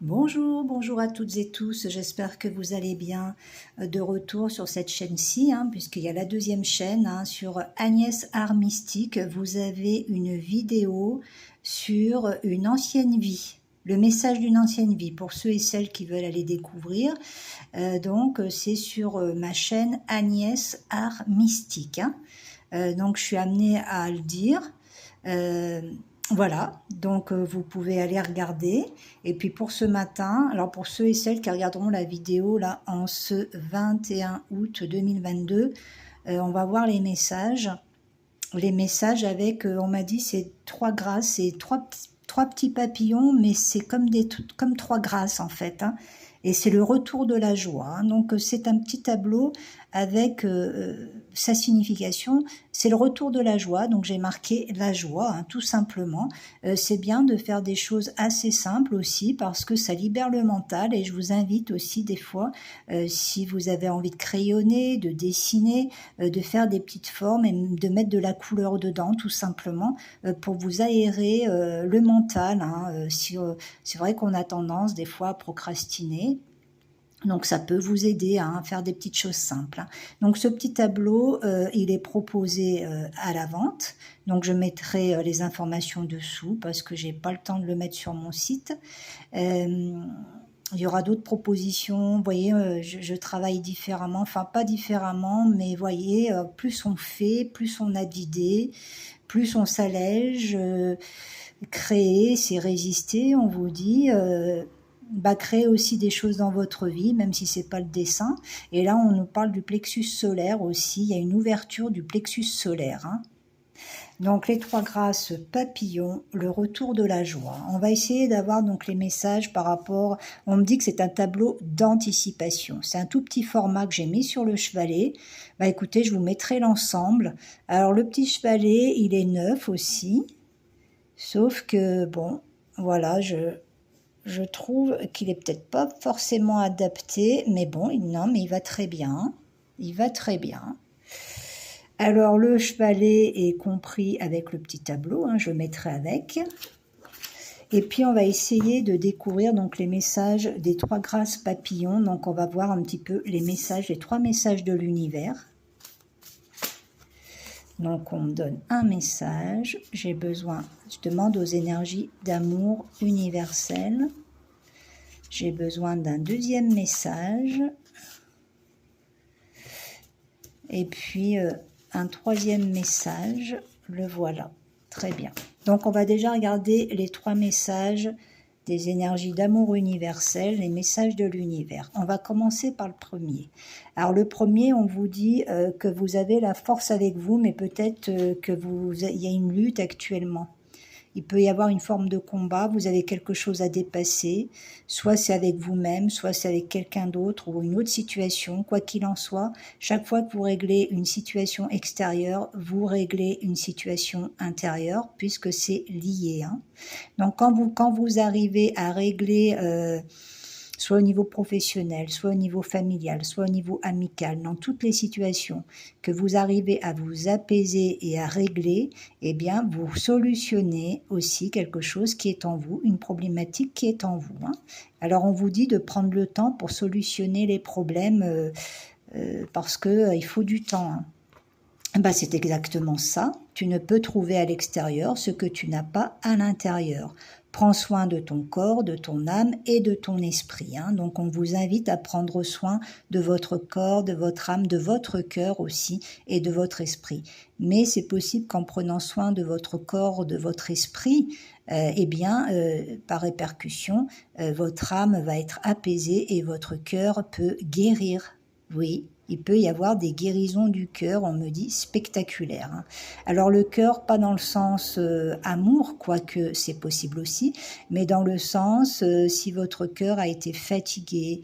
Bonjour, bonjour à toutes et tous, j'espère que vous allez bien de retour sur cette chaîne-ci, puisqu'il y a la deuxième chaîne sur Agnès Art Mystique. Vous avez une vidéo sur une ancienne vie, le message d'une ancienne vie, pour ceux et celles qui veulent aller découvrir. Donc c'est sur ma chaîne Agnès Art Mystique. Donc je suis amenée à le dire. Voilà, donc vous pouvez aller regarder. Et puis pour ce matin, alors pour ceux et celles qui regarderont la vidéo là en ce 21 août 2022, on va voir les messages. Les messages avec, on m'a dit, c'est 3 grâces, c'est trois petits papillons, mais c'est comme 3 grâces en fait. Et c'est le retour de la joie. Donc c'est un petit tableau avec sa signification. C'est le retour de la joie. Donc j'ai marqué la joie, tout simplement. C'est bien de faire des choses assez simples aussi parce que ça libère le mental. Et je vous invite aussi des fois, si vous avez envie de crayonner, de dessiner, de faire des petites formes et de mettre de la couleur dedans, tout simplement, pour vous aérer le mental. C'est vrai qu'on a tendance des fois à procrastiner. Donc ça peut vous aider à faire des petites choses simples. Donc ce petit tableau, il est proposé à la vente. Donc je mettrai les informations dessous parce que j'ai pas le temps de le mettre sur mon site. Il y aura d'autres propositions. Vous voyez, je travaille différemment. Enfin, pas différemment, mais vous voyez, plus on fait, plus on a d'idées, plus on s'allège. Créer, c'est résister, on vous dit. Créer aussi des choses dans votre vie, même si c'est pas le dessin. Et là, on nous parle du plexus solaire aussi. Il y a une ouverture du plexus solaire. Donc les 3 grâces papillons, le retour de la joie. On va essayer d'avoir donc les messages par rapport. On me dit que c'est un tableau d'anticipation. C'est un tout petit format que j'ai mis sur le chevalet. Écoutez, je vous mettrai l'ensemble. Alors le petit chevalet, il est neuf aussi. Sauf que bon, voilà, je trouve qu'il est peut-être pas forcément adapté, mais bon, non, mais il va très bien. Il va très bien. Alors, le chevalet est compris avec le petit tableau, je le mettrai avec. Et puis, on va essayer de découvrir donc les messages des 3 grâces papillons. Donc, on va voir un petit peu les messages, les 3 messages de l'univers. Donc, on me donne un message. J'ai besoin, je demande aux énergies d'amour universel. J'ai besoin d'un deuxième message. Et puis, un troisième message. Le voilà. Très bien. Donc, on va déjà regarder les 3 messages des énergies d'amour universel, les messages de l'univers. On va commencer par le premier. Alors le premier, on vous dit que vous avez la force avec vous, mais peut-être il y a une lutte actuellement. Il peut y avoir une forme de combat, vous avez quelque chose à dépasser, soit c'est avec vous-même, soit c'est avec quelqu'un d'autre ou une autre situation. Quoi qu'il en soit, chaque fois que vous réglez une situation extérieure, vous réglez une situation intérieure puisque c'est lié. Donc quand vous arrivez à régler soit au niveau professionnel, soit au niveau familial, soit au niveau amical, dans toutes les situations que vous arrivez à vous apaiser et à régler, eh bien, vous solutionnez aussi quelque chose qui est en vous, une problématique qui est en vous. Alors, on vous dit de prendre le temps pour solutionner les problèmes parce qu'il faut du temps. C'est exactement ça. Tu ne peux trouver à l'extérieur ce que tu n'as pas à l'intérieur. Prends soin de ton corps, de ton âme et de ton esprit. Donc on vous invite à prendre soin de votre corps, de votre âme, de votre cœur aussi et de votre esprit. Mais c'est possible qu'en prenant soin de votre corps, de votre esprit, par répercussion, votre âme va être apaisée et votre cœur peut guérir. Oui. Il peut y avoir des guérisons du cœur, on me dit, spectaculaires. Alors le cœur, pas dans le sens amour, quoique c'est possible aussi, mais dans le sens si votre cœur a été fatigué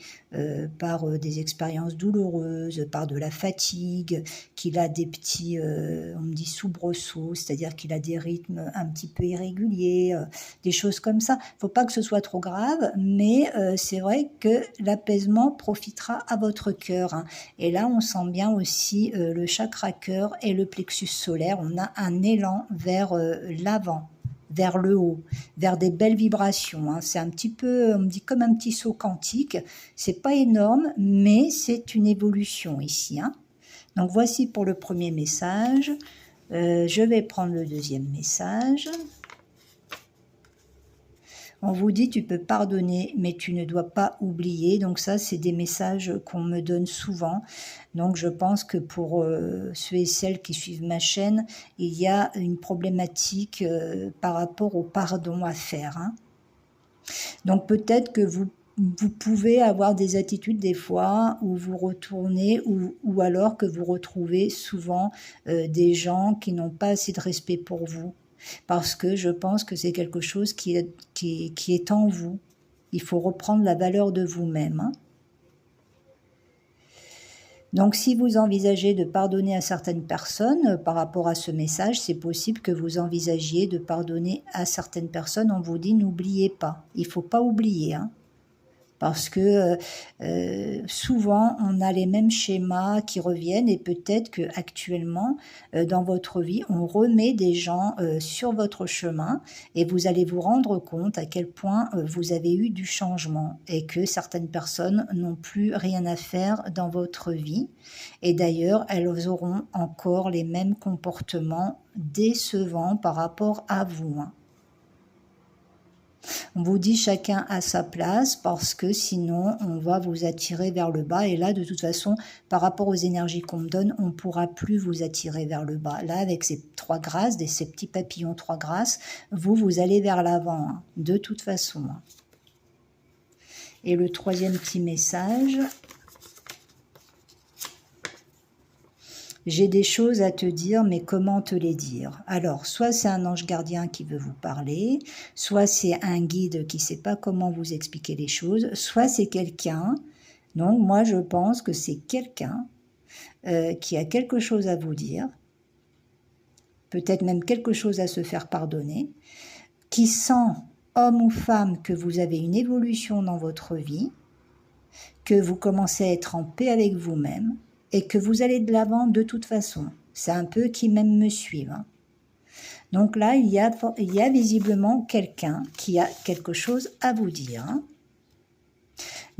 par des expériences douloureuses, par de la fatigue, qu'il a des petits, on me dit soubresauts, c'est-à-dire qu'il a des rythmes un petit peu irréguliers, des choses comme ça. Faut pas que ce soit trop grave, mais c'est vrai que l'apaisement profitera à votre cœur. Et là, on sent bien aussi le chakra cœur et le plexus solaire. On a un élan vers l'avant. vers le haut, vers des belles vibrations. Hein. C'est un petit peu, on me dit comme un petit saut quantique. C'est pas énorme, mais c'est une évolution ici. Hein. Donc voici pour le premier message. Je vais prendre le deuxième message. On vous dit tu peux pardonner, mais tu ne dois pas oublier. Donc ça, c'est des messages qu'on me donne souvent. Donc je pense que pour ceux et celles qui suivent ma chaîne, il y a une problématique par rapport au pardon à faire. Hein. Donc peut-être que vous pouvez avoir des attitudes des fois où vous retournez ou alors que vous retrouvez souvent des gens qui n'ont pas assez de respect pour vous. Parce que je pense que c'est quelque chose qui est en vous. Il faut reprendre la valeur de vous-même. Hein. Donc si vous envisagez de pardonner à certaines personnes par rapport à ce message, c'est possible que vous envisagiez de pardonner à certaines personnes. On vous dit n'oubliez pas. Il ne faut pas oublier. Hein. Parce que souvent, on a les mêmes schémas qui reviennent et peut-être qu'actuellement, dans votre vie, on remet des gens sur votre chemin et vous allez vous rendre compte à quel point vous avez eu du changement et que certaines personnes n'ont plus rien à faire dans votre vie. Et d'ailleurs, elles auront encore les mêmes comportements décevants par rapport à vous. Hein. On vous dit chacun à sa place parce que sinon on va vous attirer vers le bas et là de toute façon par rapport aux énergies qu'on me donne on ne pourra plus vous attirer vers le bas. Là avec ces 3 grâces, ces petits papillons 3 grâces, vous allez vers l'avant hein, de toute façon. Hein. Et le troisième petit message... J'ai des choses à te dire, mais comment te les dire? Alors, soit c'est un ange gardien qui veut vous parler, soit c'est un guide qui ne sait pas comment vous expliquer les choses, soit c'est quelqu'un, donc moi je pense que c'est quelqu'un qui a quelque chose à vous dire, peut-être même quelque chose à se faire pardonner, qui sent, homme ou femme, que vous avez une évolution dans votre vie, que vous commencez à être en paix avec vous-même, et que vous allez de l'avant de toute façon. C'est un peu qui même me suivent. Hein. Donc là, il y a visiblement quelqu'un qui a quelque chose à vous dire. Hein.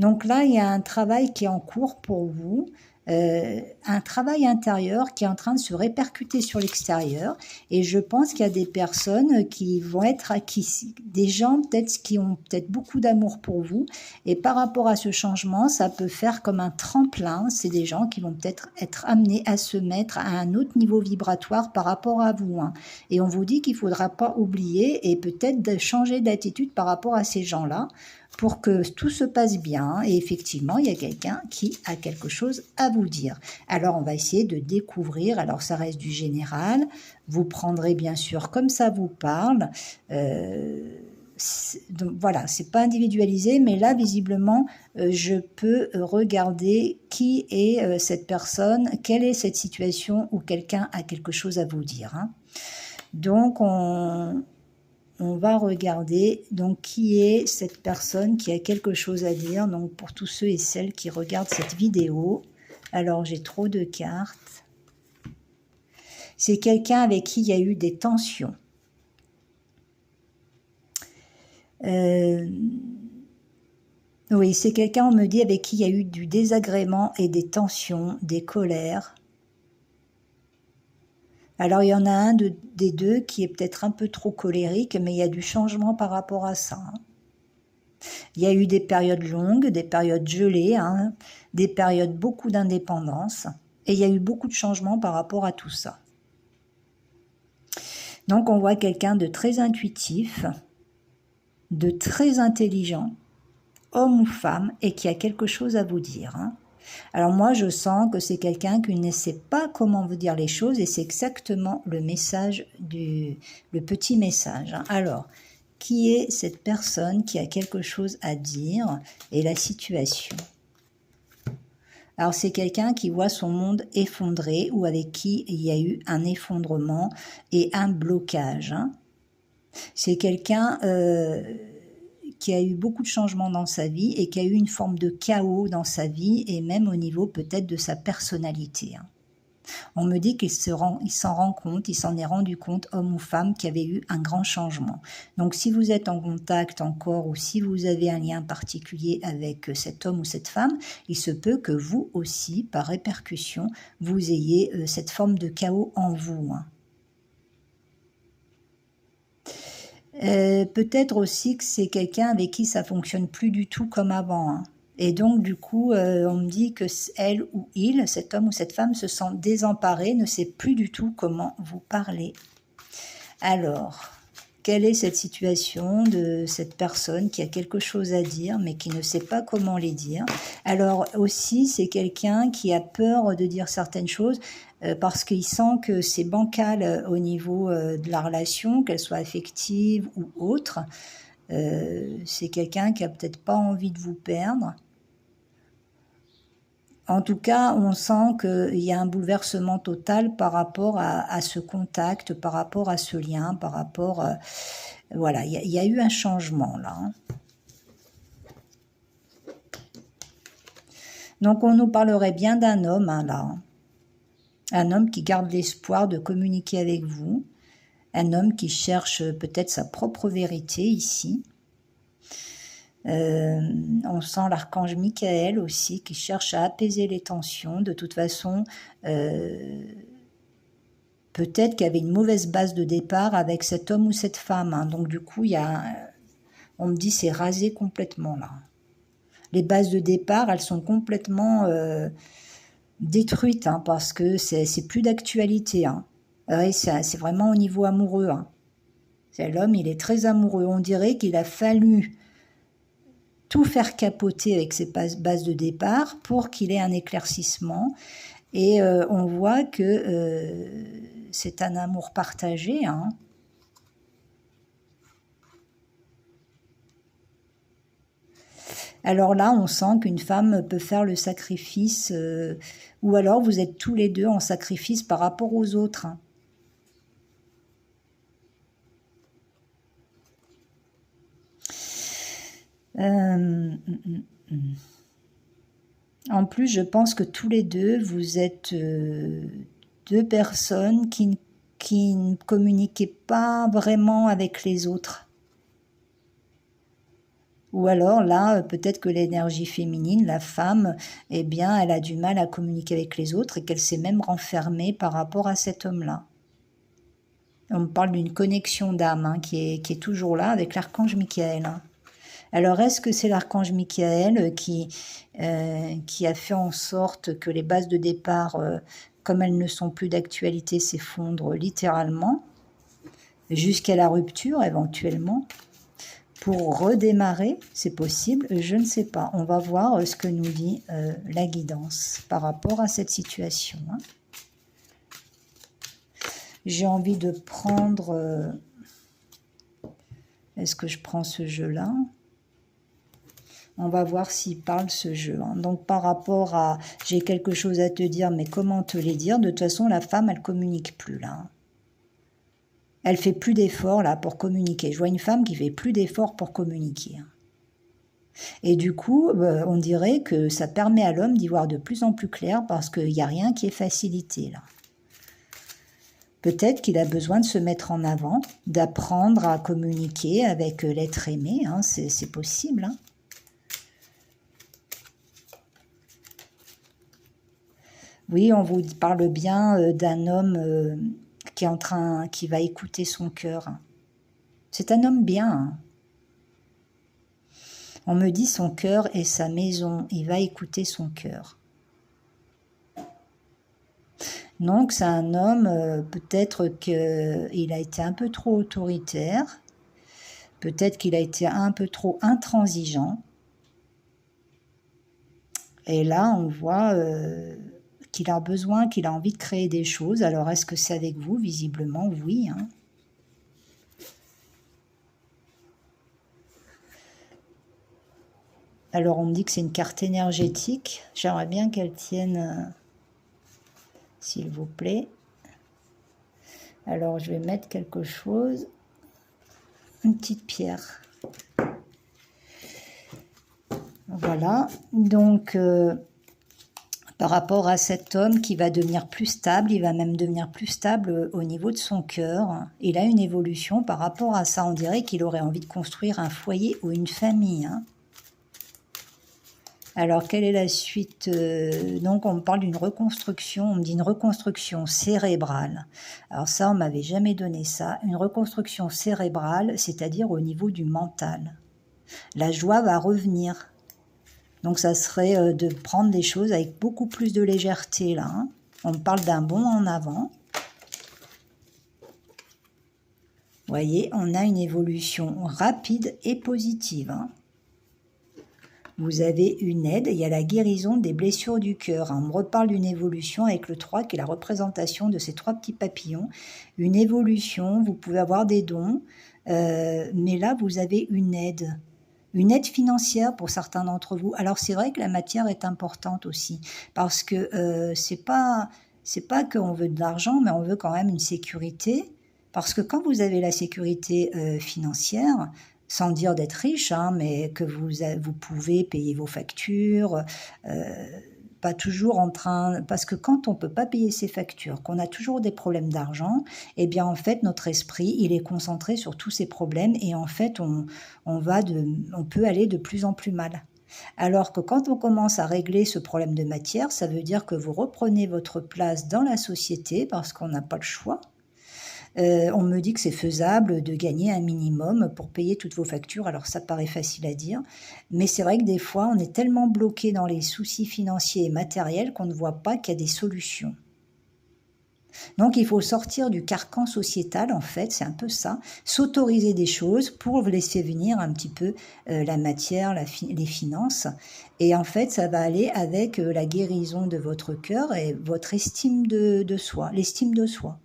Donc là, il y a un travail qui est en cours pour vous, un travail intérieur qui est en train de se répercuter sur l'extérieur. Et je pense qu'il y a des personnes qui vont être acquises, des gens peut-être qui ont peut-être beaucoup d'amour pour vous. Et par rapport à ce changement, ça peut faire comme un tremplin. C'est des gens qui vont peut-être être amenés à se mettre à un autre niveau vibratoire par rapport à vous. Hein. Et on vous dit qu'il ne faudra pas oublier et peut-être de changer d'attitude par rapport à ces gens-là, pour que tout se passe bien. Et effectivement, il y a quelqu'un qui a quelque chose à vous dire. Alors, on va essayer de découvrir. Alors, ça reste du général. Vous prendrez bien sûr comme ça vous parle. Donc, voilà, c'est pas individualisé, mais là, visiblement, je peux regarder qui est cette personne, quelle est cette situation où quelqu'un a quelque chose à vous dire. Hein. Donc, on va regarder donc qui est cette personne qui a quelque chose à dire. Donc pour tous ceux et celles qui regardent cette vidéo, alors j'ai trop de cartes. C'est quelqu'un avec qui il y a eu des tensions. Oui, c'est quelqu'un, on me dit, avec qui il y a eu du désagrément et des tensions, des colères. Alors, il y en a un des deux qui est peut-être un peu trop colérique, mais il y a du changement par rapport à ça. Hein. Il y a eu des périodes longues, des périodes gelées, hein, des périodes beaucoup d'indépendance, et il y a eu beaucoup de changements par rapport à tout ça. Donc, on voit quelqu'un de très intuitif, de très intelligent, homme ou femme, et qui a quelque chose à vous dire. Hein. Alors moi, je sens que c'est quelqu'un qui ne sait pas comment vous dire les choses et c'est exactement le message le petit message. Hein. Alors, qui est cette personne qui a quelque chose à dire et la situation? Alors, c'est quelqu'un qui voit son monde effondré ou avec qui il y a eu un effondrement et un blocage. Hein. C'est quelqu'un... qui a eu beaucoup de changements dans sa vie et qui a eu une forme de chaos dans sa vie et même au niveau peut-être de sa personnalité. Hein. On me dit qu'il s'en rend compte, il s'en est rendu compte, homme ou femme, qu'il y avait eu un grand changement. Donc si vous êtes en contact encore ou si vous avez un lien particulier avec cet homme ou cette femme, il se peut que vous aussi, par répercussion, vous ayez cette forme de chaos en vous. Peut-être aussi que c'est quelqu'un avec qui ça fonctionne plus du tout comme avant. Et donc, du coup, on me dit que elle ou il, cet homme ou cette femme, se sent désemparé, ne sait plus du tout comment vous parler. Alors, quelle est cette situation de cette personne qui a quelque chose à dire, mais qui ne sait pas comment les dire? Alors aussi, c'est quelqu'un qui a peur de dire certaines choses parce qu'il sent que c'est bancal au niveau de la relation, qu'elle soit affective ou autre. C'est quelqu'un qui a peut-être pas envie de vous perdre. En tout cas, on sent qu'il y a un bouleversement total par rapport à ce contact, par rapport à ce lien, par rapport... voilà, il y a eu un changement là. Donc on nous parlerait bien d'un homme là. Un homme qui garde l'espoir de communiquer avec vous. Un homme qui cherche peut-être sa propre vérité ici. On sent l'archange Michael aussi qui cherche à apaiser les tensions. De toute façon, peut-être qu'il y avait une mauvaise base de départ avec cet homme ou cette femme. Donc du coup, on me dit c'est rasé complètement là. Les bases de départ, elles sont complètement détruites parce que c'est plus d'actualité. Ouais, c'est vraiment au niveau amoureux. L'homme, il est très amoureux. On dirait qu'il a fallu tout faire capoter avec ses bases de départ pour qu'il ait un éclaircissement. Et on voit que c'est un amour partagé. Alors là, on sent qu'une femme peut faire le sacrifice, ou alors vous êtes tous les deux en sacrifice par rapport aux autres. En plus, je pense que tous les deux, vous êtes deux personnes qui ne communiquaient pas vraiment avec les autres. Ou alors là, peut-être que l'énergie féminine, la femme, eh bien, elle a du mal à communiquer avec les autres et qu'elle s'est même renfermée par rapport à cet homme-là. On me parle d'une connexion d'âme qui est toujours là avec l'archange Michael. Alors, est-ce que c'est l'archange Michael qui a fait en sorte que les bases de départ, comme elles ne sont plus d'actualité, s'effondrent littéralement, jusqu'à la rupture éventuellement, pour redémarrer? C'est possible, je ne sais pas. On va voir ce que nous dit la guidance par rapport à cette situation. J'ai envie de prendre... est-ce que je prends ce jeu-là? On va voir s'il parle ce jeu. Donc par rapport à j'ai quelque chose à te dire, mais comment te les dire? De toute façon, la femme, elle communique plus là. Elle fait plus d'efforts là pour communiquer. Je vois une femme qui fait plus d'efforts pour communiquer. Et du coup, on dirait que ça permet à l'homme d'y voir de plus en plus clair parce qu'il n'y a rien qui est facilité là. Peut-être qu'il a besoin de se mettre en avant, d'apprendre à communiquer avec l'être aimé. C'est possible. Oui, on vous parle bien d'un homme qui va écouter son cœur. C'est un homme bien. On me dit son cœur est sa maison. Il va écouter son cœur. Donc c'est un homme, peut-être qu'il a été un peu trop autoritaire. Peut-être qu'il a été un peu trop intransigeant. Et là, on voit... qu'il a besoin, qu'il a envie de créer des choses. Alors, est-ce que c'est avec vous? Visiblement, oui. Alors, on me dit que c'est une carte énergétique. J'aimerais bien qu'elle tienne, s'il vous plaît. Alors, je vais mettre quelque chose. Une petite pierre. Voilà. Donc... par rapport à cet homme qui va devenir plus stable, il va même devenir plus stable au niveau de son cœur. Il a une évolution par rapport à ça, on dirait qu'il aurait envie de construire un foyer ou une famille. Hein. Alors, quelle est la suite? Donc, on me parle d'une reconstruction, on me dit une reconstruction cérébrale. Alors ça, on m'avait jamais donné ça. Une reconstruction cérébrale, c'est-à-dire au niveau du mental. La joie va revenir. Donc ça serait de prendre des choses avec beaucoup plus de légèreté là. Hein. On me parle d'un bond en avant. Vous voyez, on a une évolution rapide et positive. Hein. Vous avez une aide, il y a la guérison des blessures du cœur. Hein. On me reparle d'une évolution avec le 3 qui est la représentation de ces 3 petits papillons. Une évolution, vous pouvez avoir des dons, mais là vous avez une aide. Une aide financière pour certains d'entre vous. Alors c'est vrai que la matière est importante aussi, parce que c'est pas qu'on veut de l'argent, mais on veut quand même une sécurité, parce que quand vous avez la sécurité financière, sans dire d'être riche, hein, mais que vous pouvez payer vos factures, pas toujours en train... Parce que quand on ne peut pas payer ses factures, qu'on a toujours des problèmes d'argent, eh bien en fait notre esprit, il est concentré sur tous ces problèmes et en fait on peut aller de plus en plus mal. Alors que quand on commence à régler ce problème de matière, ça veut dire que vous reprenez votre place dans la société parce qu'on n'a pas le choix. On me dit que c'est faisable de gagner un minimum pour payer toutes vos factures. Alors ça paraît facile à dire, mais c'est vrai que des fois, on est tellement bloqué dans les soucis financiers et matériels qu'on ne voit pas qu'il y a des solutions. Donc il faut sortir du carcan sociétal, en fait, c'est un peu ça, s'autoriser des choses pour laisser venir un petit peu la matière, les finances. Et en fait, ça va aller avec la guérison de votre cœur et votre estime de soi, l'estime de soi.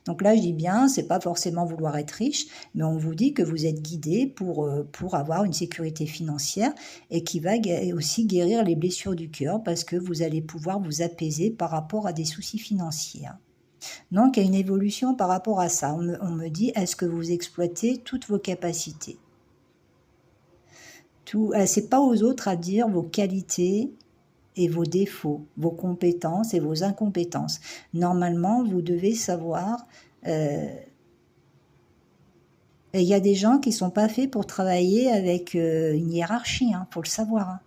Donc là, je dis bien, c'est pas forcément vouloir être riche, mais on vous dit que vous êtes guidé pour avoir une sécurité financière et qui va aussi guérir les blessures du cœur parce que vous allez pouvoir vous apaiser par rapport à des soucis financiers. Donc, il y a une évolution par rapport à ça. On me dit, est-ce que vous exploitez toutes vos capacités? C'est pas aux autres à dire vos qualités et vos défauts, vos compétences et vos incompétences. Normalement, vous devez savoir... et il y a des gens qui ne sont pas faits pour travailler avec une hiérarchie, hein, faut le savoir. Hein.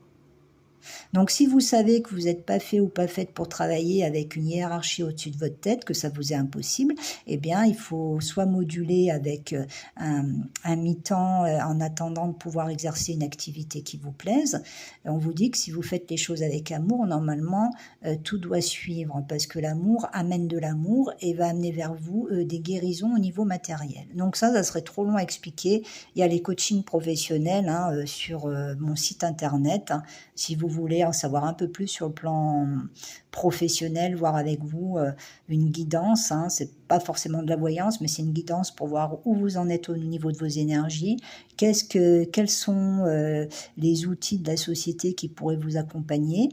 Donc si vous savez que vous n'êtes pas fait ou pas faite pour travailler avec une hiérarchie au-dessus de votre tête, que ça vous est impossible, eh bien il faut soit moduler avec un mi-temps en attendant de pouvoir exercer une activité qui vous plaise. On vous dit que si vous faites les choses avec amour, normalement tout doit suivre parce que l'amour amène de l'amour et va amener vers vous des guérisons au niveau matériel. Donc ça serait trop long à expliquer. Il y a les coachings professionnels hein, sur mon site internet. Hein, si vous voulez en savoir un peu plus sur le plan professionnel, voir avec vous une guidance, hein, c'est pas forcément de la voyance, mais c'est une guidance pour voir où vous en êtes au niveau de vos énergies, quels sont les outils de la société qui pourraient vous accompagner.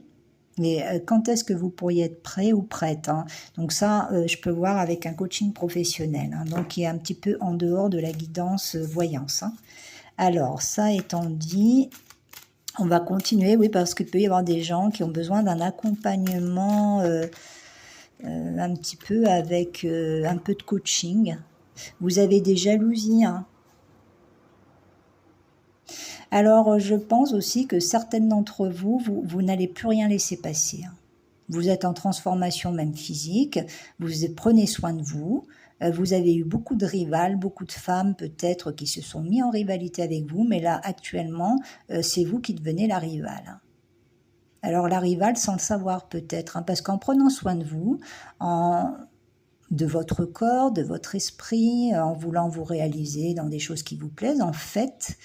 Et quand est-ce que vous pourriez être prêt ou prête hein. Donc ça, je peux voir avec un coaching professionnel, hein, donc qui est un petit peu en dehors de la guidance voyance. Hein. Alors, ça étant dit... On va continuer, oui, parce qu'il peut y avoir des gens qui ont besoin d'un accompagnement un petit peu avec un peu de coaching. Vous avez des jalousies. Hein. Alors, je pense aussi que certaines d'entre vous n'allez plus rien laisser passer. Hein. Vous êtes en transformation même physique, vous prenez soin de vous. Vous avez eu beaucoup de rivales, beaucoup de femmes peut-être qui se sont mis en rivalité avec vous, mais là actuellement, c'est vous qui devenez la rivale. Alors la rivale sans le savoir peut-être, hein, parce qu'en prenant soin de vous, de votre corps, de votre esprit, en voulant vous réaliser dans des choses qui vous plaisent, en fait,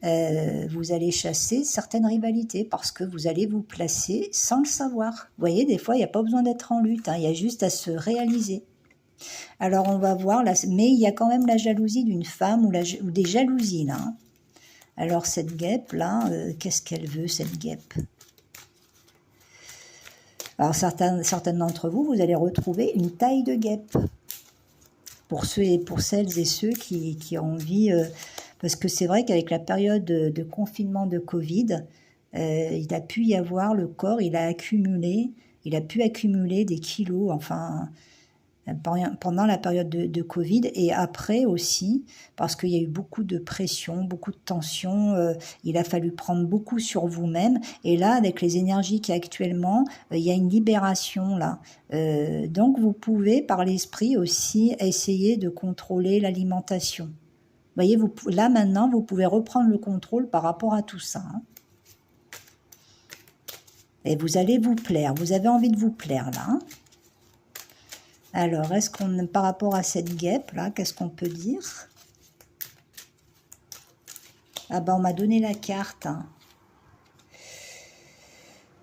vous allez chasser certaines rivalités parce que vous allez vous placer sans le savoir. Vous voyez, des fois, il n'y a pas besoin d'être en lutte, hein, il y a juste à se réaliser. Alors on va voir, là, mais il y a quand même la jalousie d'une femme ou des jalousies là. Hein. Alors cette guêpe là, qu'est-ce qu'elle veut cette guêpe? Alors certaines d'entre vous, vous allez retrouver une taille de guêpe. Pour celles et ceux qui ont envie, parce que c'est vrai qu'avec la période de confinement de Covid, il a pu y avoir le corps, il a pu accumuler des kilos, enfin, pendant la période de Covid et après aussi, parce qu'il y a eu beaucoup de pression, beaucoup de tension, il a fallu prendre beaucoup sur vous-même. Et là, avec les énergies qu'il y a actuellement, il y a une libération là. Donc vous pouvez, par l'esprit aussi, essayer de contrôler l'alimentation. Vous voyez, là maintenant, vous pouvez reprendre le contrôle par rapport à tout ça. Hein. Et vous allez vous plaire, vous avez envie de vous plaire là. Hein. Alors, est-ce qu'on, par rapport à cette guêpe, là, qu'est-ce qu'on peut dire? Ah ben, on m'a donné la carte. Hein.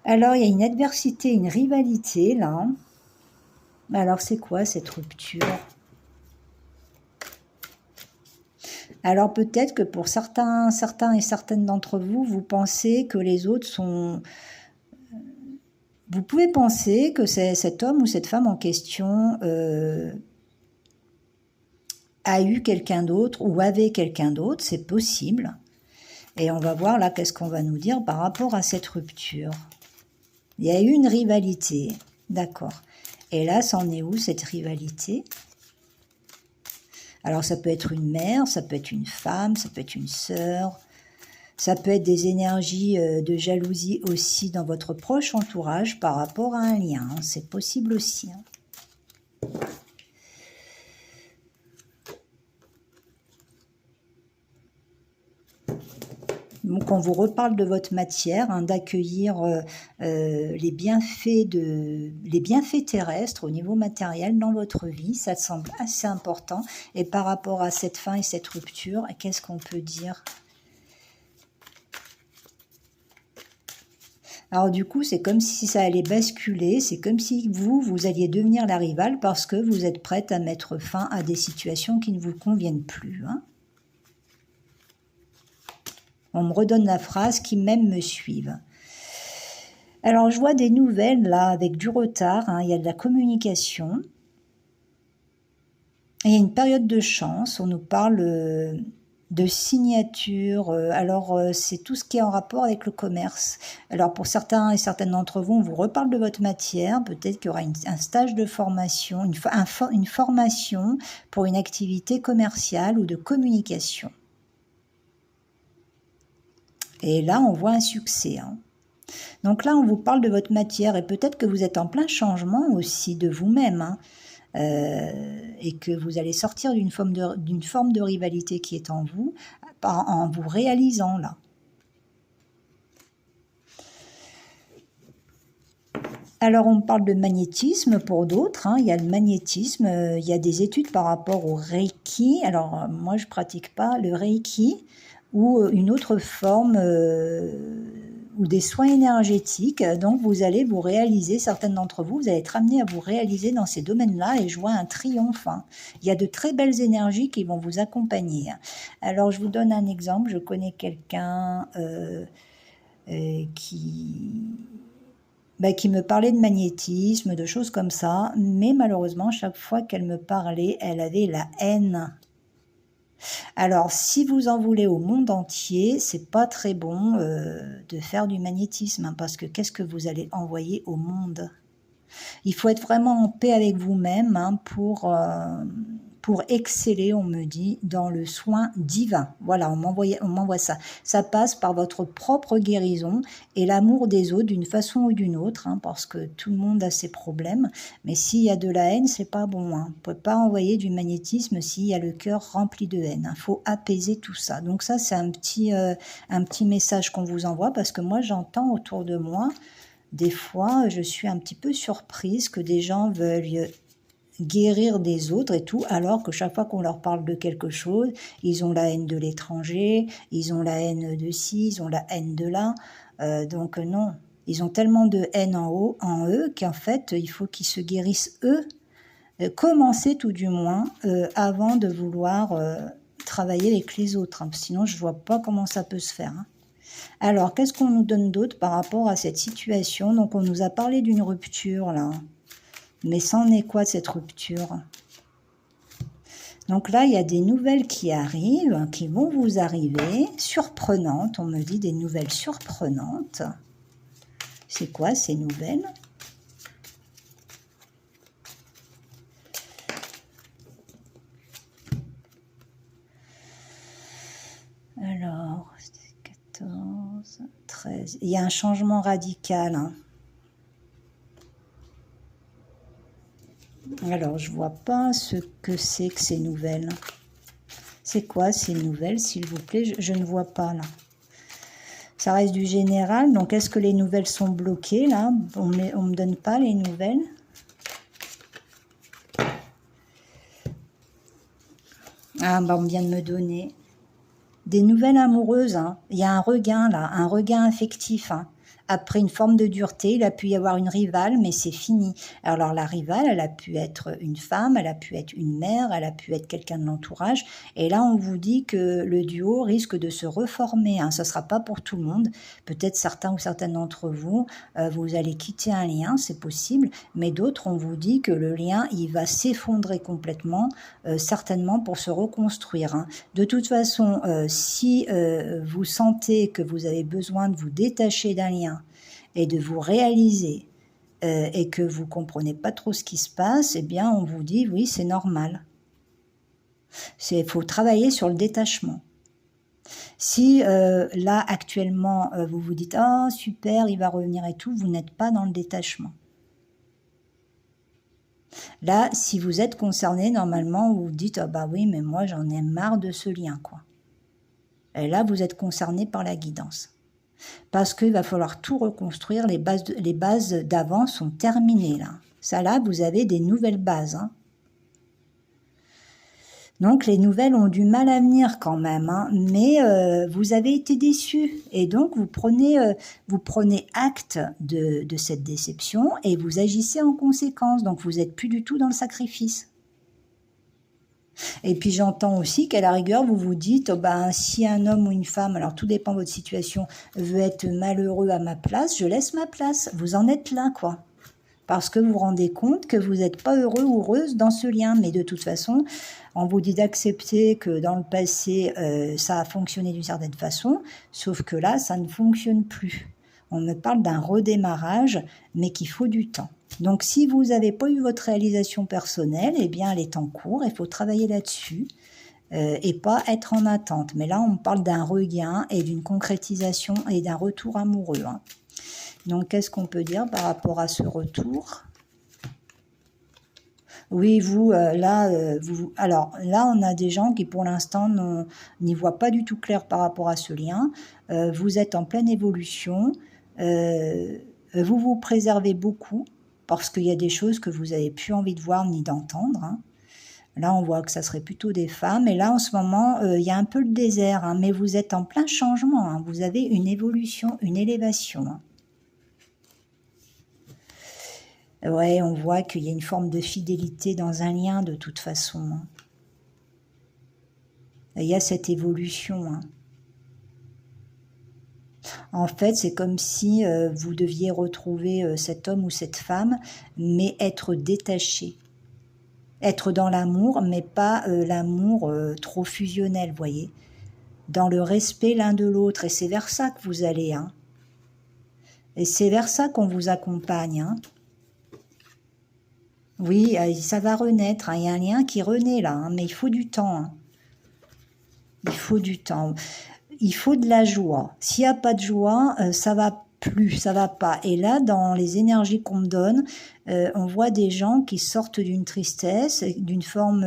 Alors, il y a une adversité, une rivalité, là. Alors, c'est quoi cette rupture? Alors, peut-être que pour certains et certaines d'entre vous, vous pensez que les autres sont... Vous pouvez penser que cet homme ou cette femme en question a eu quelqu'un d'autre ou avait quelqu'un d'autre, c'est possible. Et on va voir là qu'est-ce qu'on va nous dire par rapport à cette rupture. Il y a eu une rivalité, d'accord. Et là, c'en est où cette rivalité? Alors ça peut être une mère, ça peut être une femme, ça peut être une sœur, ça peut être des énergies de jalousie aussi dans votre proche entourage par rapport à un lien. Hein. C'est possible aussi. Hein. Donc on vous reparle de votre matière, hein, d'accueillir les bienfaits terrestres au niveau matériel dans votre vie. Ça semble assez important. Et par rapport à cette fin et cette rupture, qu'est-ce qu'on peut dire ? Alors du coup, c'est comme si ça allait basculer, c'est comme si vous alliez devenir la rivale parce que vous êtes prête à mettre fin à des situations qui ne vous conviennent plus. Hein. On me redonne la phrase qui même me suivent. Alors je vois des nouvelles là avec du retard, hein, il y a de la communication. Et il y a une période de chance, on nous parle de signature, alors c'est tout ce qui est en rapport avec le commerce. Alors pour certains et certaines d'entre vous, on vous reparle de votre matière, peut-être qu'il y aura un stage de formation, une formation pour une activité commerciale ou de communication. Et là, on voit un succès. Hein. Donc là, on vous parle de votre matière et peut-être que vous êtes en plein changement aussi de vous-même. Hein. Et que vous allez sortir d'une forme de rivalité qui est en vous, en vous réalisant là. Alors on parle de magnétisme pour d'autres, hein. Il y a le magnétisme, il y a des études par rapport au Reiki. Alors moi je pratique pas le Reiki ou une autre forme ou des soins énergétiques, donc vous allez vous réaliser, certaines d'entre vous, vous allez être amenés à vous réaliser dans ces domaines-là et je vois un triomphe. Hein. Il y a de très belles énergies qui vont vous accompagner. Alors je vous donne un exemple, je connais quelqu'un qui me parlait de magnétisme, de choses comme ça, mais malheureusement, chaque fois qu'elle me parlait, elle avait la haine. Alors, si vous en voulez au monde entier, c'est pas très bon de faire du magnétisme, hein, parce que qu'est-ce que vous allez envoyer au monde? Il faut être vraiment en paix avec vous-même hein, pour exceller, on me dit, dans le soin divin. Voilà, on m'envoie ça. Ça passe par votre propre guérison et l'amour des autres d'une façon ou d'une autre, hein, parce que tout le monde a ses problèmes. Mais s'il y a de la haine, c'est pas bon. Hein. On ne peut pas envoyer du magnétisme s'il y a le cœur rempli de haine. Il faut apaiser tout ça. Donc ça, c'est un petit message qu'on vous envoie, parce que moi, j'entends autour de moi, des fois, je suis un petit peu surprise que des gens veuillent guérir des autres et tout, alors que chaque fois qu'on leur parle de quelque chose, ils ont la haine de l'étranger, ils ont la haine de ci, ils ont la haine de là. Donc non, ils ont tellement de haine en eux qu'en fait, il faut qu'ils se guérissent eux, commencer tout du moins, avant de vouloir travailler avec les autres. Hein, sinon, je vois pas comment ça peut se faire. Hein. Alors, qu'est-ce qu'on nous donne d'autre par rapport à cette situation? Donc, on nous a parlé d'une rupture, là. Mais c'en est quoi de cette rupture? Donc là, il y a des nouvelles qui arrivent, qui vont vous arriver, surprenantes. On me dit des nouvelles surprenantes. C'est quoi ces nouvelles? Alors, 14, 13. Il y a un changement radical. Hein. Alors, je vois pas ce que c'est que ces nouvelles. C'est quoi ces nouvelles, s'il vous plaît? Je ne vois pas, là. Ça reste du général. Donc, est-ce que les nouvelles sont bloquées, là? On me donne pas les nouvelles. Ah, bah, on vient de me donner des nouvelles amoureuses. Hein. Il y a un regain, là, un regain affectif. Hein. Après une forme de dureté, il a pu y avoir une rivale, mais c'est fini. Alors la rivale, elle a pu être une femme, elle a pu être une mère, elle a pu être quelqu'un de l'entourage. Et là, on vous dit que le duo risque de se reformer. Hein. Ce ne sera pas pour tout le monde. Peut-être certains ou certaines d'entre vous, vous allez quitter un lien, c'est possible. Mais d'autres, on vous dit que le lien, il va s'effondrer complètement, certainement pour se reconstruire. Hein. De toute façon, si vous sentez que vous avez besoin de vous détacher d'un lien, et de vous réaliser et que vous comprenez pas trop ce qui se passe, eh bien on vous dit oui, c'est normal. Il faut travailler sur le détachement. Si là actuellement vous vous dites oh super, il va revenir et tout, vous n'êtes pas dans le détachement. Là, si vous êtes concerné, normalement vous vous dites ah bah oui, mais moi j'en ai marre de ce lien quoi. Et là vous êtes concerné par la guidance. Parce qu'il va falloir tout reconstruire, les bases d'avant sont terminées là. Ça là, vous avez des nouvelles bases. Hein. Donc les nouvelles ont du mal à venir quand même, hein, mais vous avez été déçus. Et donc vous prenez acte de cette déception et vous agissez en conséquence. Donc vous n'êtes plus du tout dans le sacrifice. Et puis j'entends aussi qu'à la rigueur, vous vous dites, oh ben, si un homme ou une femme, alors tout dépend de votre situation, veut être malheureux à ma place, je laisse ma place. Vous en êtes là, quoi. Parce que vous vous rendez compte que vous n'êtes pas heureux ou heureuse dans ce lien. Mais de toute façon, on vous dit d'accepter que dans le passé, ça a fonctionné d'une certaine façon, sauf que là, ça ne fonctionne plus. On me parle d'un redémarrage, mais qu'il faut du temps. Donc, si vous n'avez pas eu votre réalisation personnelle, eh bien, elle est en cours, il faut travailler là-dessus et pas être en attente. Mais là, on parle d'un regain et d'une concrétisation et d'un retour amoureux. Hein. Donc, qu'est-ce qu'on peut dire par rapport à ce retour ? Oui, vous, alors là, on a des gens qui, pour l'instant, n'y voient pas du tout clair par rapport à ce lien. Vous êtes en pleine évolution. Vous vous préservez beaucoup parce qu'il y a des choses que vous n'avez plus envie de voir ni d'entendre. Hein. Là, on voit que ça serait plutôt des femmes. Et là, en ce moment, il y a un peu le désert. Hein, mais vous êtes en plein changement. Hein, vous avez une évolution, une élévation. Hein. Ouais, on voit qu'il y a une forme de fidélité dans un lien de toute façon. Hein. Il y a cette évolution. Hein. En fait, c'est comme si vous deviez retrouver cet homme ou cette femme, mais être détaché. Être dans l'amour, mais pas l'amour trop fusionnel, vous voyez. Dans le respect l'un de l'autre. Et c'est vers ça que vous allez. Hein. Et c'est vers ça qu'on vous accompagne. Hein. Oui, ça va renaître. Hein. Il y a un lien qui renaît là, hein, mais il faut du temps. Hein. Il faut du temps. Il faut de la joie. S'il n'y a pas de joie, ça va plus, ça va pas. Et là, dans les énergies qu'on me donne, on voit des gens qui sortent d'une tristesse, d'une forme,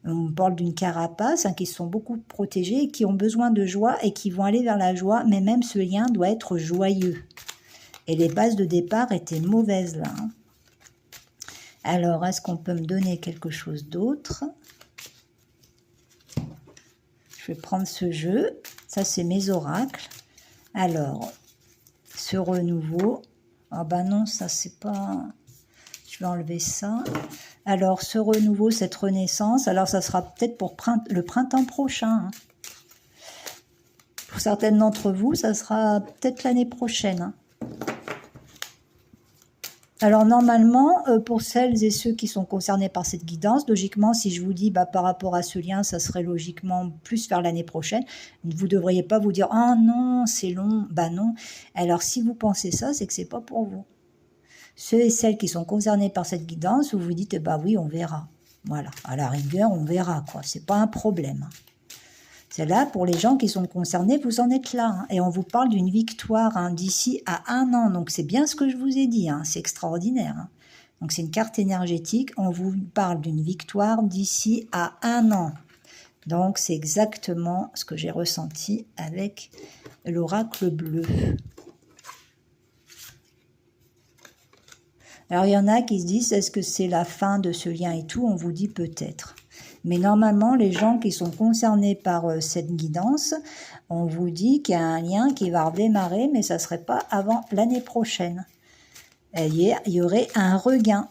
on parle d'une carapace, hein, qui sont beaucoup protégés, qui ont besoin de joie et qui vont aller vers la joie, mais même ce lien doit être joyeux. Et les bases de départ étaient mauvaises là. Hein. Alors, est-ce qu'on peut me donner quelque chose d'autre ? Je vais prendre ce jeu. Ça, c'est mes oracles. Alors, ce renouveau. Ah ben non, ça, c'est pas... Je vais enlever ça. Alors, ce renouveau, cette renaissance, alors ça sera peut-être pour le printemps prochain. Hein. Pour certaines d'entre vous, ça sera peut-être l'année prochaine. Hein. Alors normalement, pour celles et ceux qui sont concernés par cette guidance, logiquement, si je vous dis par rapport à ce lien, ça serait logiquement plus vers l'année prochaine, vous ne devriez pas vous dire « Ah non, c'est long ». Bah non. Alors si vous pensez ça, c'est que c'est pas pour vous. Ceux et celles qui sont concernés par cette guidance, vous vous dites « Bah oui, on verra ». Voilà, à la rigueur, on verra, quoi. C'est pas un problème. C'est là, pour les gens qui sont concernés, vous en êtes là. Hein. Et on vous parle d'une victoire d'ici à 1 an. Donc c'est bien ce que je vous ai dit, hein. C'est extraordinaire. Hein. Donc c'est une carte énergétique. On vous parle d'une victoire d'ici à 1 an. Donc c'est exactement ce que j'ai ressenti avec l'oracle bleu. Alors il y en a qui se disent, est-ce que c'est la fin de ce lien et tout? On vous dit peut-être. Mais normalement, les gens qui sont concernés par cette guidance, on vous dit qu'il y a un lien qui va redémarrer, mais ça ne serait pas avant l'année prochaine. Il y aurait un regain.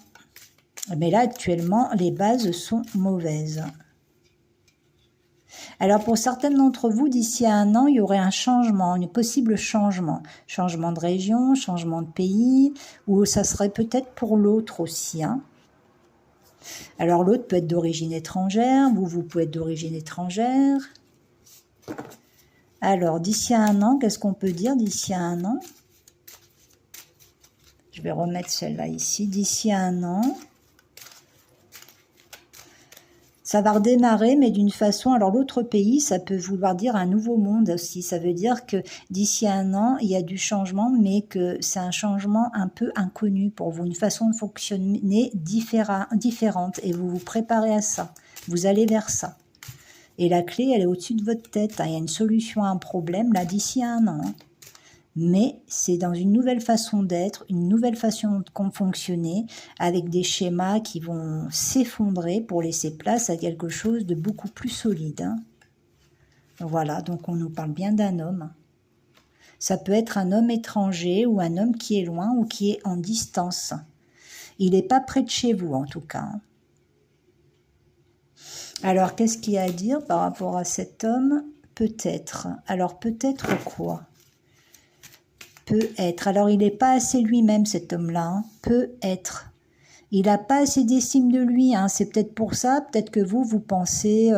Mais là, actuellement, les bases sont mauvaises. Alors, pour certaines d'entre vous, d'ici à 1 an, il y aurait un changement, un possible changement. Changement de région, changement de pays, ou ça serait peut-être pour l'autre aussi, hein. Alors l'autre peut être d'origine étrangère, vous pouvez être d'origine étrangère. Alors d'ici à 1 an, qu'est-ce qu'on peut dire d'ici à 1 an? Je vais remettre celle-là ici. D'ici à 1 an, ça va redémarrer, mais d'une façon... Alors l'autre pays, ça peut vouloir dire un nouveau monde aussi. Ça veut dire que d'ici à 1 an, il y a du changement, mais que c'est un changement un peu inconnu pour vous. Une façon de fonctionner différente. Et vous vous préparez à ça. Vous allez vers ça. Et la clé, elle est au-dessus de votre tête. Il y a une solution à un problème, là, d'ici à 1 an. Mais c'est dans une nouvelle façon d'être, une nouvelle façon de fonctionner, avec des schémas qui vont s'effondrer pour laisser place à quelque chose de beaucoup plus solide. Hein. Voilà, donc on nous parle bien d'un homme. Ça peut être un homme étranger ou un homme qui est loin ou qui est en distance. Il n'est pas près de chez vous en tout cas. Alors qu'est-ce qu'il y a à dire par rapport à cet homme? Peut-être. Alors peut-être quoi? Peut être. Alors, il n'est pas assez lui-même, cet homme-là. Hein. Peut être. Il n'a pas assez d'estime de lui. Hein. C'est peut-être pour ça, peut-être que vous pensez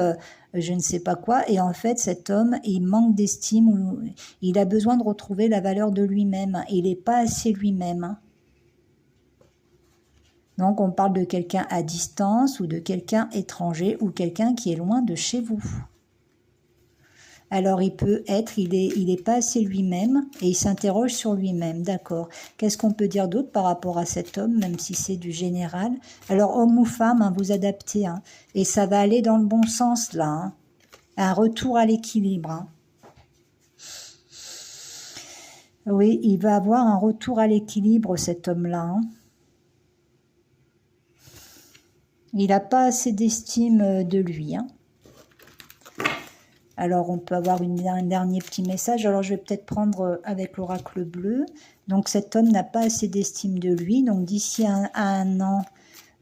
je ne sais pas quoi. Et en fait, cet homme, il manque d'estime. Ou il a besoin de retrouver la valeur de lui-même. Il n'est pas assez lui-même. Hein. Donc, on parle de quelqu'un à distance ou de quelqu'un étranger ou quelqu'un qui est loin de chez vous. Alors, il peut être, il est pas assez lui-même et il s'interroge sur lui-même, d'accord. Qu'est-ce qu'on peut dire d'autre par rapport à cet homme, même si c'est du général? Alors, homme ou femme, hein, vous adaptez, hein, et ça va aller dans le bon sens, là. Hein. Un retour à l'équilibre. Hein. Oui, il va avoir un retour à l'équilibre, cet homme-là. Hein. Il n'a pas assez d'estime de lui, hein. Alors, on peut avoir un dernier petit message. Alors, je vais peut-être prendre avec l'oracle bleu. Donc, cet homme n'a pas assez d'estime de lui. Donc, d'ici à 1 an,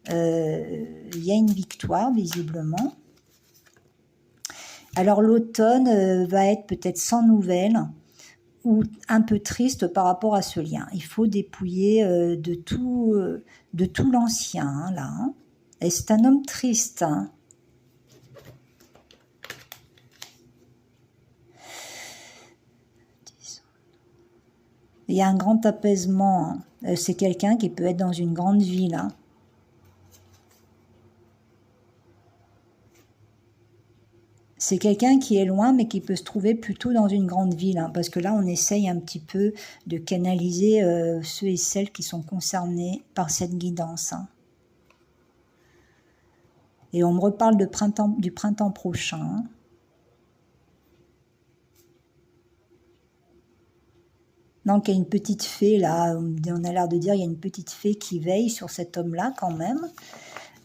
il y a une victoire, visiblement. Alors, l'automne va être peut-être sans nouvelles ou un peu triste par rapport à ce lien. Il faut dépouiller de tout l'ancien, hein, là. Hein. Et c'est un homme triste, hein. Il y a un grand apaisement. Hein. C'est quelqu'un qui peut être dans une grande ville. Hein. C'est quelqu'un qui est loin, mais qui peut se trouver plutôt dans une grande ville. Hein, parce que là, on essaye un petit peu de canaliser ceux et celles qui sont concernés par cette guidance. Hein. Et on me reparle du printemps prochain. Hein. Donc, il y a une petite fée, là, on a l'air de dire, il y a une petite fée qui veille sur cet homme-là, quand même.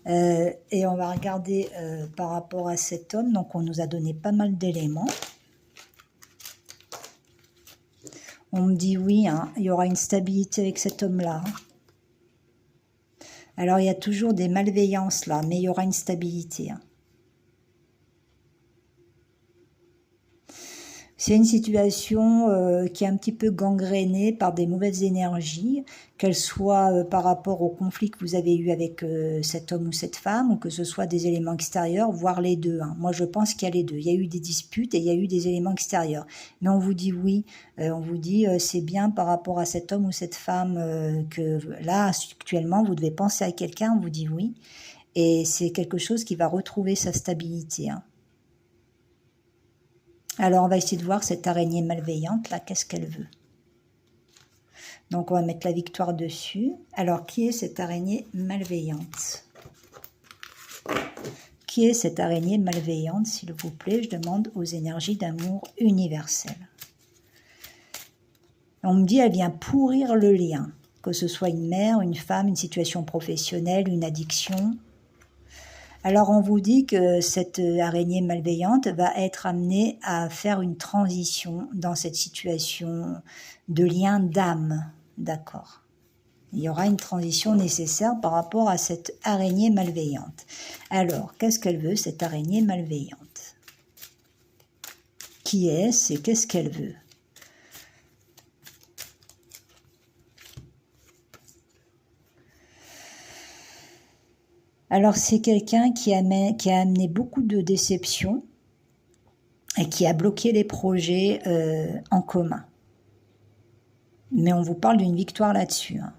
Et on va regarder par rapport à cet homme. Donc, on nous a donné pas mal d'éléments. On me dit oui, hein, il y aura une stabilité avec cet homme-là. Alors, il y a toujours des malveillances, là, mais il y aura une stabilité. Hein. C'est une situation qui est un petit peu gangrénée par des mauvaises énergies, qu'elles soient par rapport au conflit que vous avez eu avec cet homme ou cette femme, ou que ce soit des éléments extérieurs, voire les deux. Hein. Moi, je pense qu'il y a les deux. Il y a eu des disputes et il y a eu des éléments extérieurs. Mais on vous dit oui, on vous dit c'est bien par rapport à cet homme ou cette femme que là, actuellement, vous devez penser à quelqu'un, on vous dit oui. Et c'est quelque chose qui va retrouver sa stabilité. Hein. Alors, on va essayer de voir cette araignée malveillante, là, qu'est-ce qu'elle veut. Donc, on va mettre la victoire dessus. Alors, qui est cette araignée malveillante? Qui est cette araignée malveillante, s'il vous plaît? Je demande aux énergies d'amour universel. On me dit, elle vient pourrir le lien, que ce soit une mère, une femme, une situation professionnelle, une addiction. Alors on vous dit que cette araignée malveillante va être amenée à faire une transition dans cette situation de lien d'âme, d'accord. Il y aura une transition nécessaire par rapport à cette araignée malveillante. Alors, qu'est-ce qu'elle veut, cette araignée malveillante? Qui est-ce et qu'est-ce qu'elle veut? Alors, c'est quelqu'un qui a amené beaucoup de déceptions et qui a bloqué les projets en commun. Mais on vous parle d'une victoire là-dessus. Hein.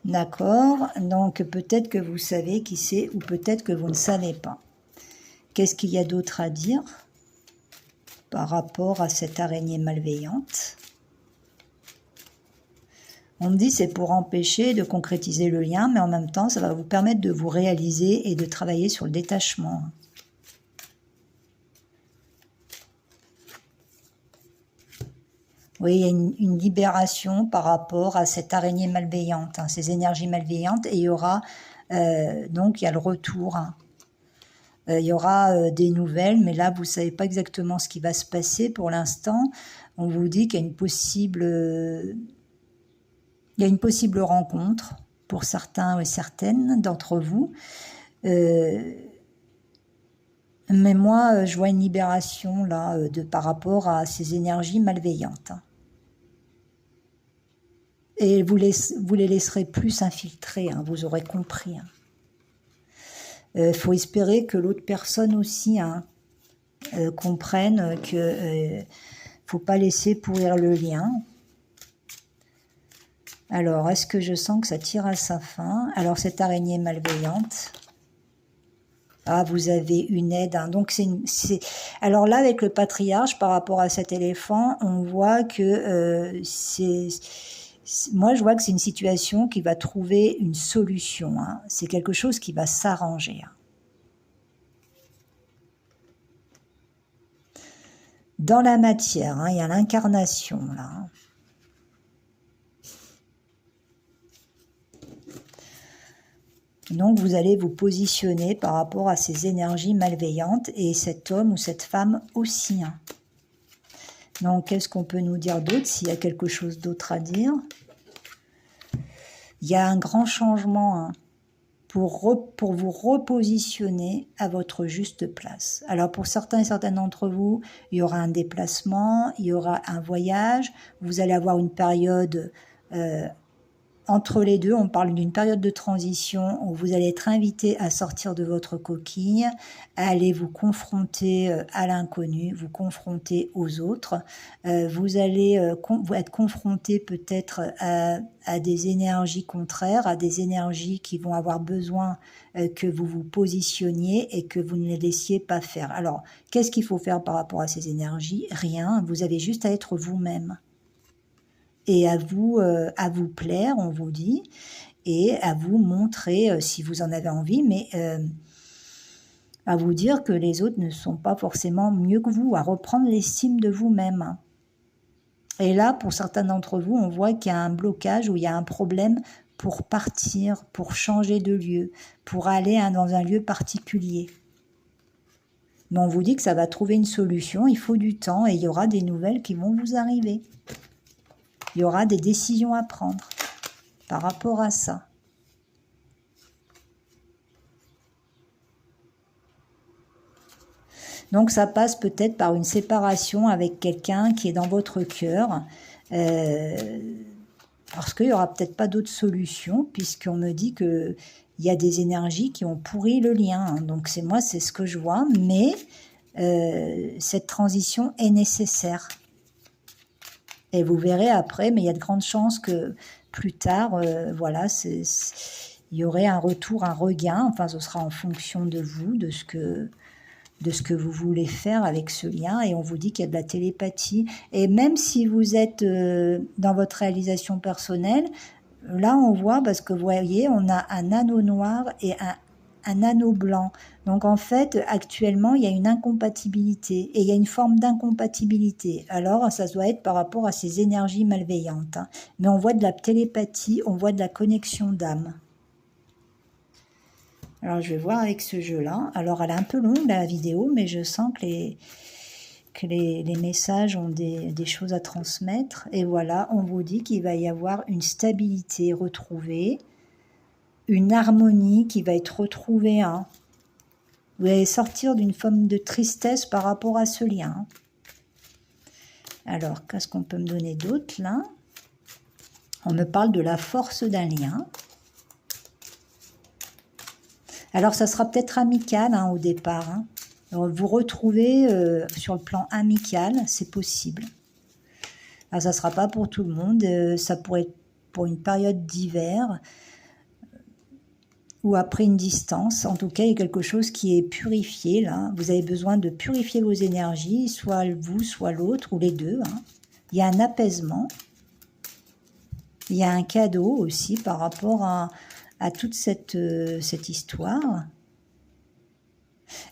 D'accord? Donc, peut-être que vous savez qui c'est ou peut-être que vous ne savez pas. Qu'est-ce qu'il y a d'autre à dire par rapport à cette araignée malveillante? On me dit c'est pour empêcher de concrétiser le lien, mais en même temps, ça va vous permettre de vous réaliser et de travailler sur le détachement. Oui, il y a une libération par rapport à cette araignée malveillante, hein, ces énergies malveillantes, et il y aura, donc il y a le retour. Hein. Il y aura des nouvelles, mais là, vous ne savez pas exactement ce qui va se passer pour l'instant. On vous dit qu'il y a une possible rencontre pour certains et certaines d'entre vous. Mais moi, je vois une libération là par rapport à ces énergies malveillantes. Hein. Et vous les laisserez plus s'infiltrer, hein, vous aurez compris. Faut espérer que l'autre personne aussi hein, comprenne que faut pas laisser pourrir le lien. Alors, est-ce que je sens que ça tire à sa fin? Alors, cette araignée malveillante. Ah, vous avez une aide. Hein. Donc, alors là, avec le patriarche, par rapport à cet éléphant, on voit que moi, je vois que c'est une situation qui va trouver une solution. Hein. C'est quelque chose qui va s'arranger. Hein. Dans la matière, hein, il y a l'incarnation, là. Hein. Donc, vous allez vous positionner par rapport à ces énergies malveillantes et cet homme ou cette femme aussi. Hein. Donc, qu'est-ce qu'on peut nous dire d'autre, s'il y a quelque chose d'autre à dire? Il y a un grand changement hein, pour vous repositionner à votre juste place. Alors, pour certains et certaines d'entre vous, il y aura un déplacement, il y aura un voyage, vous allez avoir une période... entre les deux, on parle d'une période de transition où vous allez être invité à sortir de votre coquille, à aller vous confronter à l'inconnu, vous confronter aux autres. Vous allez être confronté peut-être à des énergies contraires, à des énergies qui vont avoir besoin que vous vous positionniez et que vous ne les laissiez pas faire. Alors, qu'est-ce qu'il faut faire par rapport à ces énergies? Rien, vous avez juste à être vous-même. Et à vous plaire, on vous dit, et à vous montrer, si vous en avez envie, mais à vous dire que les autres ne sont pas forcément mieux que vous, à reprendre l'estime de vous-même. Et là, pour certains d'entre vous, on voit qu'il y a un blocage ou il y a un problème pour partir, pour changer de lieu, pour aller dans un lieu particulier. Mais on vous dit que ça va trouver une solution, il faut du temps et il y aura des nouvelles qui vont vous arriver. Il y aura des décisions à prendre par rapport à ça. Donc ça passe peut-être par une séparation avec quelqu'un qui est dans votre cœur, parce qu'il n'y aura peut-être pas d'autre solution, puisqu'on me dit qu'il y a des énergies qui ont pourri le lien. Hein. Donc moi, c'est ce que je vois, mais cette transition est nécessaire. Et vous verrez après, mais il y a de grandes chances que plus tard, voilà, il y aurait un retour, un regain. Enfin, ce sera en fonction de vous, de ce que vous voulez faire avec ce lien. Et on vous dit qu'il y a de la télépathie. Et même si vous êtes dans votre réalisation personnelle, là, on voit, parce que vous voyez, on a un anneau noir et un anneau blanc. Donc en fait, actuellement, il y a une incompatibilité et il y a une forme d'incompatibilité. Alors, ça doit être par rapport à ces énergies malveillantes. Hein. Mais on voit de la télépathie, on voit de la connexion d'âme. Alors, je vais voir avec ce jeu-là. Alors, elle est un peu longue, la vidéo, mais je sens que les messages ont des choses à transmettre. Et voilà, on vous dit qu'il va y avoir une stabilité retrouvée, une harmonie qui va être retrouvée. Hein. Vous allez sortir d'une forme de tristesse par rapport à ce lien. Alors, qu'est-ce qu'on peut me donner d'autre là? On me parle de la force d'un lien. Alors, ça sera peut-être amical hein, au départ. Hein. Alors, vous retrouvez sur le plan amical, c'est possible. Alors, ça ne sera pas pour tout le monde. Ça pourrait être pour une période d'hiver. Ou après une distance, en tout cas, il y a quelque chose qui est purifié, là. Vous avez besoin de purifier vos énergies, soit vous, soit l'autre, ou les deux. Hein. Il y a un apaisement. Il y a un cadeau aussi par rapport à toute cette histoire.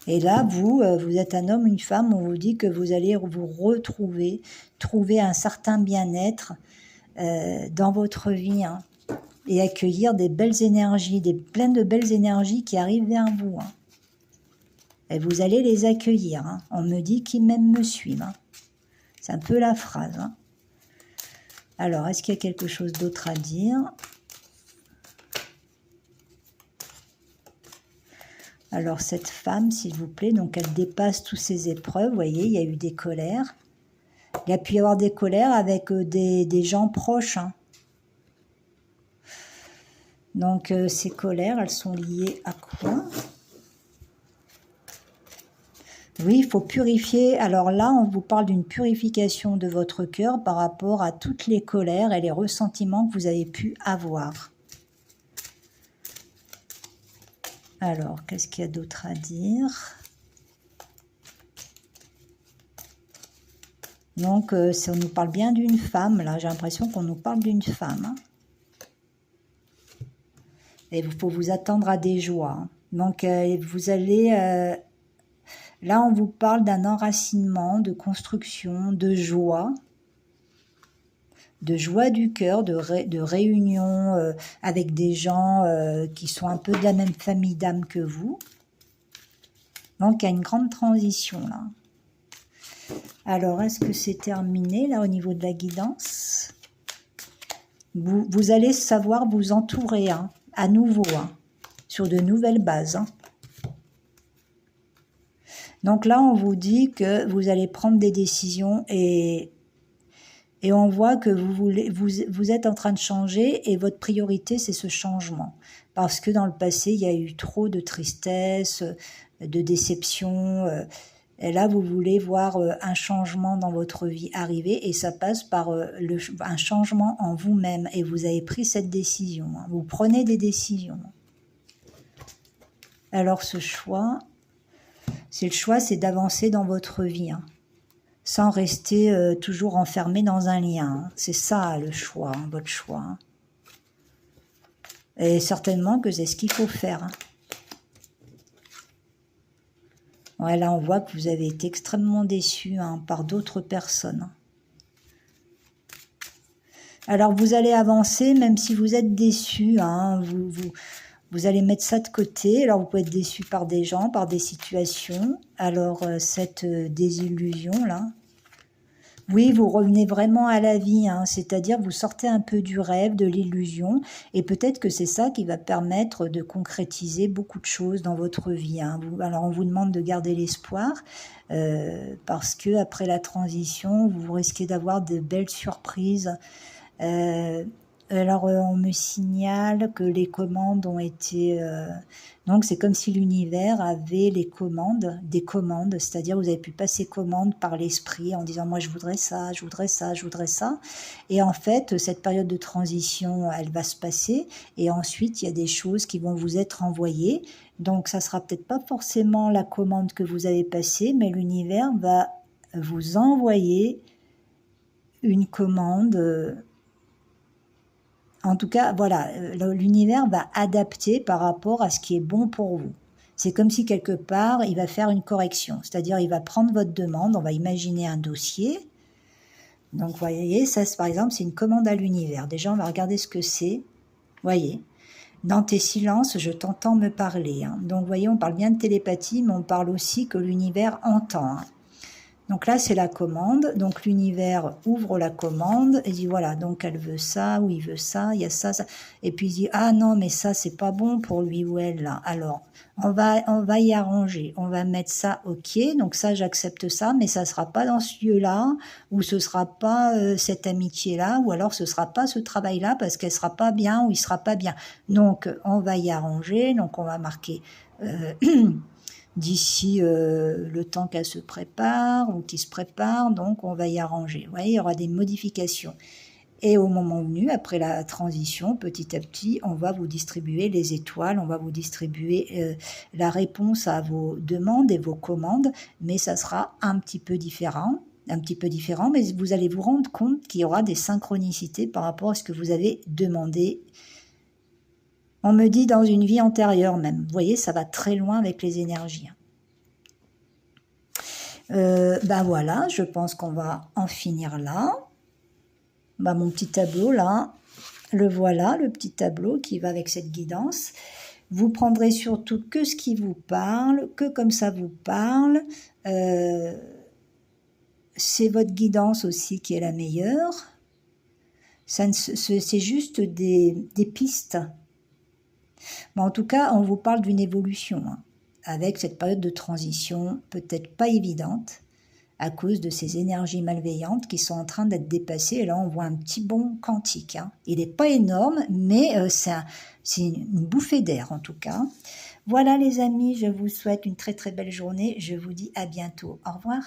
Et là, vous êtes un homme, une femme, on vous dit que vous allez vous retrouver, trouver un certain bien-être dans votre vie, hein. Et accueillir des belles énergies, plein de belles énergies qui arrivent vers vous. Hein. Et vous allez les accueillir. Hein. On me dit qu'ils m'aiment me suivent. Hein. C'est un peu la phrase. Hein. Alors, est-ce qu'il y a quelque chose d'autre à dire? Alors, cette femme, s'il vous plaît, donc elle dépasse toutes ces épreuves. Vous voyez, il y a eu des colères. Il y a pu y avoir des colères avec des gens proches, hein. Donc, ces colères, elles sont liées à quoi? Oui, il faut purifier. Alors là, on vous parle d'une purification de votre cœur par rapport à toutes les colères et les ressentiments que vous avez pu avoir. Alors, qu'est-ce qu'il y a d'autre à dire? Donc, on nous parle bien d'une femme. Là, j'ai l'impression qu'on nous parle d'une femme. Hein. Et il faut vous attendre à des joies. Donc, vous allez... là, on vous parle d'un enracinement, de construction, de joie du cœur, de réunion avec des gens qui sont un peu de la même famille d'âme que vous. Donc, il y a une grande transition, là. Alors, est-ce que c'est terminé, là, au niveau de la guidance? Vous allez savoir vous entourer, hein, à nouveau, hein, sur de nouvelles bases. Hein. Donc là, on vous dit que vous allez prendre des décisions et on voit que vous êtes en train de changer et votre priorité, c'est ce changement. Parce que dans le passé, il y a eu trop de tristesse, de déception. Et là, vous voulez voir un changement dans votre vie arriver et ça passe par un changement en vous-même. Et vous avez pris cette décision. Hein. Vous prenez des décisions. Alors ce choix, c'est d'avancer dans votre vie. Hein, sans rester toujours enfermé dans un lien. Hein. C'est ça le choix, hein, votre choix. Hein. Et certainement que c'est ce qu'il faut faire. Hein. Ouais, là, on voit que vous avez été extrêmement déçu hein, par d'autres personnes. Alors, vous allez avancer, même si vous êtes déçu. Hein, vous allez mettre ça de côté. Alors, vous pouvez être déçu par des gens, par des situations. Alors, cette désillusion-là, Oui, vous revenez vraiment à la vie, hein, c'est-à-dire vous sortez un peu du rêve, de l'illusion, et peut-être que c'est ça qui va permettre de concrétiser beaucoup de choses dans votre vie, hein. Alors on vous demande de garder l'espoir, parce que après la transition, vous risquez d'avoir de belles surprises. Euh, alors, on me signale que les commandes ont été... donc, c'est comme si l'univers avait les commandes, des commandes, c'est-à-dire vous avez pu passer commande par l'esprit en disant, moi, je voudrais ça, je voudrais ça, je voudrais ça. Et en fait, cette période de transition, elle va se passer. Et ensuite, il y a des choses qui vont vous être envoyées. Donc, ça sera peut-être pas forcément la commande que vous avez passée, mais l'univers va vous envoyer une commande. En tout cas, voilà, l'univers va adapter par rapport à ce qui est bon pour vous. C'est comme si quelque part, il va faire une correction. C'est-à-dire, il va prendre votre demande, on va imaginer un dossier. Donc, vous voyez, ça, par exemple, c'est une commande à l'univers. Déjà, on va regarder ce que c'est. Vous voyez, dans tes silences, je t'entends me parler, hein. Donc, vous voyez, on parle bien de télépathie, mais on parle aussi que l'univers entend, hein. Donc là, c'est la commande. Donc l'univers ouvre la commande et dit voilà, donc elle veut ça ou il veut ça, il y a ça, ça. Et puis il dit ah non, mais ça c'est pas bon pour lui ou elle là. Alors on va y arranger. On va mettre ça ok. Donc ça j'accepte ça, mais ça sera pas dans ce lieu-là ou ce sera pas cette amitié-là ou alors ce sera pas ce travail-là parce qu'elle sera pas bien ou il sera pas bien. Donc on va y arranger. Donc on va marquer. D'ici le temps qu'elle se prépare ou qu'il se prépare, donc on va y arranger. Vous voyez, il y aura des modifications. Et au moment venu, après la transition, petit à petit, on va vous distribuer les étoiles, on va vous distribuer la réponse à vos demandes et vos commandes, mais ça sera un petit peu différent, mais vous allez vous rendre compte qu'il y aura des synchronicités par rapport à ce que vous avez demandé. On me dit dans une vie antérieure même. Vous voyez, ça va très loin avec les énergies. Ben voilà, je pense qu'on va en finir là. Ben mon petit tableau là, le voilà, le petit tableau qui va avec cette guidance. Vous prendrez surtout que ce qui vous parle, que comme ça vous parle. C'est votre guidance aussi qui est la meilleure. C'est juste des pistes. Mais en tout cas, on vous parle d'une évolution, hein, avec cette période de transition peut-être pas évidente à cause de ces énergies malveillantes qui sont en train d'être dépassées. Et là, on voit un petit bond quantique, hein. Il n'est pas énorme, mais c'est une bouffée d'air en tout cas. Voilà les amis, je vous souhaite une très très belle journée. Je vous dis à bientôt. Au revoir.